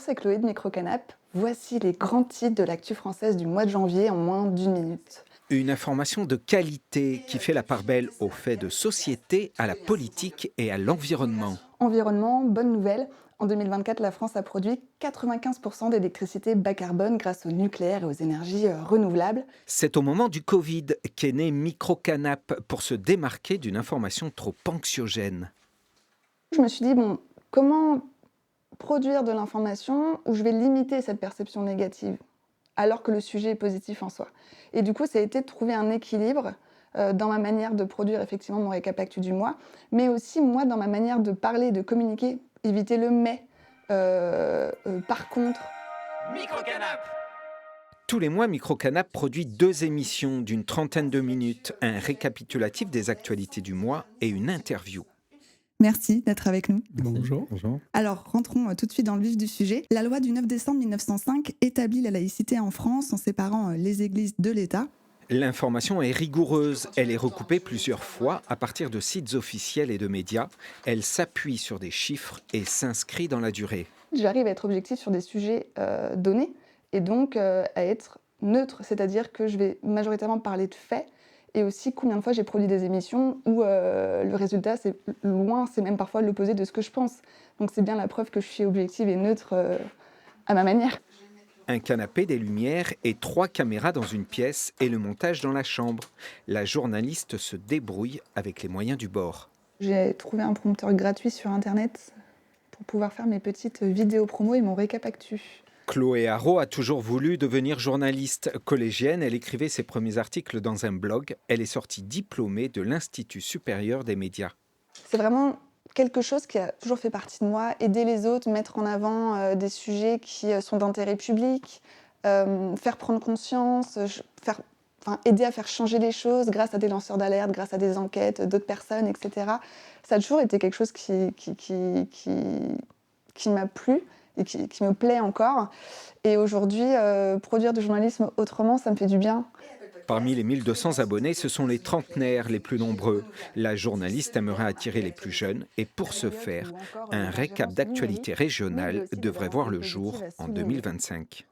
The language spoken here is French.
C'est Chloé de Microcanap. Voici les grands titres de l'actu française du mois de janvier en moins d'une minute. Une information de qualité qui fait la part belle aux faits de société, à la politique et à l'environnement. Environnement, bonne nouvelle. En 2024, la France a produit 95% d'électricité bas carbone grâce au nucléaire et aux énergies renouvelables. C'est au moment du Covid qu'est né Microcanap pour se démarquer d'une information trop anxiogène. Je me suis dit, bon, comment produire de l'information où je vais limiter cette perception négative alors que le sujet est positif en soi. Et du coup, ça a été de trouver un équilibre dans ma manière de produire effectivement mon récap actu du mois, mais aussi moi dans ma manière de parler, de communiquer, éviter le mais. Par contre, Tous les mois, Microcanap produit 2 émissions d'une trentaine de minutes, un récapitulatif des actualités du mois et une interview. Merci d'être avec nous. Bonjour. Bonjour. Alors, rentrons tout de suite dans le vif du sujet. La loi du 9 décembre 1905 établit la laïcité en France en séparant les églises de l'État. L'information est rigoureuse, elle est recoupée plusieurs fois à partir de sites officiels et de médias. Elle s'appuie sur des chiffres et s'inscrit dans la durée. j'arrive à être objective sur des sujets donnés et donc à être neutre, c'est-à-dire que je vais majoritairement parler de faits et aussi combien de fois j'ai produit des émissions où le résultat c'est loin, c'est même parfois l'opposé de ce que je pense. Donc c'est bien la preuve que je suis objective et neutre à ma manière. Un canapé, des lumières et 3 caméras dans une pièce et le montage dans la chambre. La journaliste se débrouille avec les moyens du bord. J'ai trouvé un prompteur gratuit sur internet pour pouvoir faire mes petites vidéos promo et mon récap actu. Chloé Haro a toujours voulu devenir journaliste. Collégienne, elle écrivait ses premiers articles dans un blog. Elle est sortie diplômée de l'Institut supérieur des médias. C'est vraiment quelque chose qui a toujours fait partie de moi, aider les autres, mettre en avant des sujets qui sont d'intérêt public, faire prendre conscience, aider à faire changer les choses grâce à des lanceurs d'alerte, grâce à des enquêtes d'autres personnes, etc. Ça a toujours été quelque chose qui m'a plu et qui me plaît encore. Et aujourd'hui, produire du journalisme autrement, ça me fait du bien. Parmi les 1200 abonnés, ce sont les trentenaires les plus nombreux. La journaliste aimerait attirer les plus jeunes et pour ce faire, un récap d'actualité régionale devrait voir le jour en 2025.